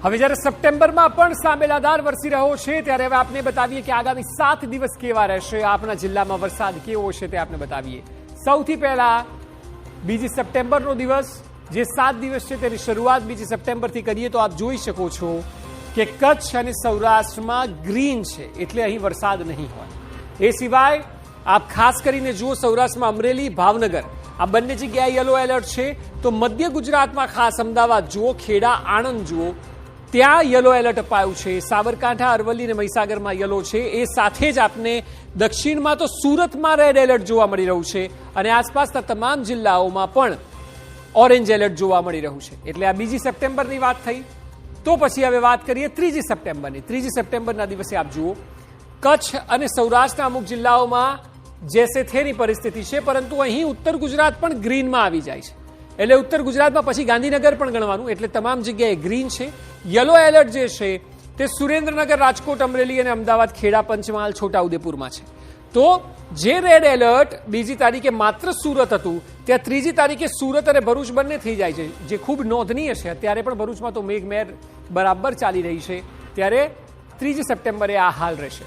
હવે જ્યારે સપ્ટેમ્બરમાં પણ સાંબેલાદાર વરસી રહ્યો છે ત્યારે હવે આપને બતાવીએ કે આગામી 7 દિવસ કેવા રહેશે, આપના જિલ્લામાં વરસાદ કેવો છે તે આપને બતાવીએ। સૌથી પહેલા બીજી સપ્ટેમ્બરનો દિવસ, જે 7 દિવસ છે તેની શરૂઆત બીજી સપ્ટેમ્બરથી કરીએ તો આપ જોઈ શકો છો કે કચ્છ અને સૌરાષ્ટ્રમાં ગ્રીન છે, એટલે અહીં વરસાદ નહીં હોય। એ સિવાય આપ ખાસ કરીને જુઓ સૌરાષ્ટ્રમાં અમરેલી, ભાવનગર આ બંને જગ્યાએ યલો એલર્ટ છે, તો મધ્ય ગુજરાતમાં ખાસ અમદાવાદ જુઓ, ખેડા, આણંદ જુઓ, ત્યાં યલો એલર્ટ અપાયું છે। સાબરકાંઠા, અરવલ્લી અને મહીસાગરમાં યલો છે। એ સાથે જ આપને દક્ષિણમાં તો સુરતમાં રેડ એલર્ટ જોવા મળી રહ્યું છે અને આસપાસના તમામ જિલ્લાઓમાં પણ ઓરેન્જ એલર્ટ જોવા મળી રહ્યું છે। એટલે આ બીજી સપ્ટેમ્બરની વાત થઈ। તો પછી હવે વાત કરીએ ત્રીજી સપ્ટેમ્બરની। ત્રીજી સપ્ટેમ્બરના દિવસે આપ જુઓ કચ્છ અને સૌરાષ્ટ્રના અમુક જિલ્લાઓમાં જેસે થેની પરિસ્થિતિ છે, પરંતુ અહીં ઉત્તર ગુજરાત પણ ગ્રીનમાં આવી જાય છે। એટલે ઉત્તર ગુજરાતમાં પછી ગાંધીનગર પણ ગણવાનું, એટલે તમામ જગ્યાએ ગ્રીન છે। યલો એલર્ટ જે છે તે સુરેન્દ્રનગર, રાજકોટ, અમરેલી અને અમદાવાદ, ખેડા, પંચમહાલ, છોટાઉદેપુરમાં છે। તો જે રેડ એલર્ટ બીજી તારીખે માત્ર સુરત હતું, ત્યાં ત્રીજી તારીખે સુરત અને ભરૂચ બંને થઈ જાય છે, જે ખૂબ નોંધનીય છે। અત્યારે પણ ભરૂચમાં તો મેઘમહેર બરાબર ચાલી રહી છે, ત્યારે ત્રીજી સપ્ટેમ્બરે આ હાલ રહેશે।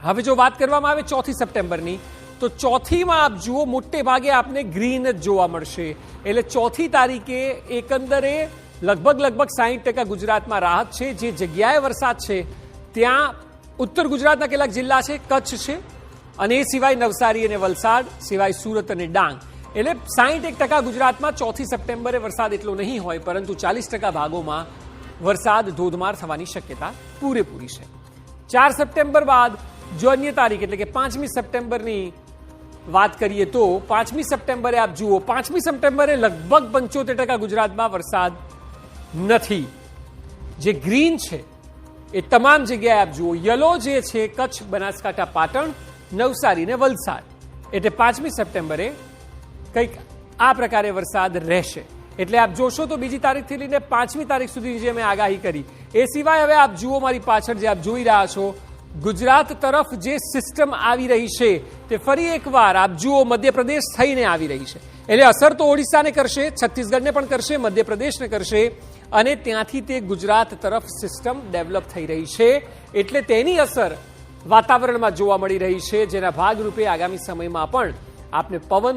હવે જો વાત કરવામાં આવે ચોથી સપ્ટેમ્બરની, તો ચોથીમાં આપ જુઓ મોટે ભાગે આપને ગ્રીન જ જોવા મળશે। એટલે ચોથી તારીખે એકંદરે લગભગ 60% ગુજરાતમાં રાહત છે। જે જગ્યાએ વરસાદ છે ત્યાં ઉત્તર ગુજરાતના કેટલાક જિલ્લા છે, કચ્છ છે, અને એ સિવાય નવસારી અને વલસાડ, સિવાય સુરત અને ડાંગ। એટલે 61% ગુજરાતમાં ચોથી સપ્ટેમ્બરે વરસાદ એટલો નહીં હોય, પરંતુ 40% ભાગોમાં વરસાદ ધોધમાર થવાની શક્યતા પૂરેપૂરી છે। 4 સપ્ટેમ્બર બાદ જો અન્ય તારીખ એટલે કે 5મી સપ્ટેમ્બરની વાત કરીએ તો 5મી સપ્ટેમ્બરે આપ જુઓ 5મી સપ્ટેમ્બરે લગભગ 75% ગુજરાતમાં વરસાદ નથી। જે ગ્રીન છે એ તમામ જગ્યાએ આપ જુઓ, યલો જે છે કચ્છ, બનાસકાંઠા, પાટણ, નવસારી ને વલસાડ, એટલે 5મી સપ્ટેમ્બરે કંઈક આ પ્રકારે વરસાદ રહેશે। એટલે આપ જોશો તો બીજી તારીખથી લઈને 5મી તારીખ સુધી જે મેં આગાહી કરી, એ સિવાય હવે આપ જુઓ મારી પાછળ જે આપ જોઈ રહ્યા છો, ગુજરાત તરફ જે સિસ્ટમ આવી રહી છે તે ફરી એકવાર આપ જુઓ મધ્યપ્રદેશ થઈને આવી રહી છે। એટલે અસર તો ઓડિશાને કરશે, છત્તીસગઢને પણ કરશે, મધ્યપ્રદેશને કરશે, અને ત્યાંથી તે ગુજરાત તરફ સિસ્ટમ ડેવલપ થઈ રહી છે। એટલે તેની અસર વાતાવરણમાં જોવા મળી રહી છે, જેના ભાગરૂપે આગામી સમયમાં પણ આપને પવન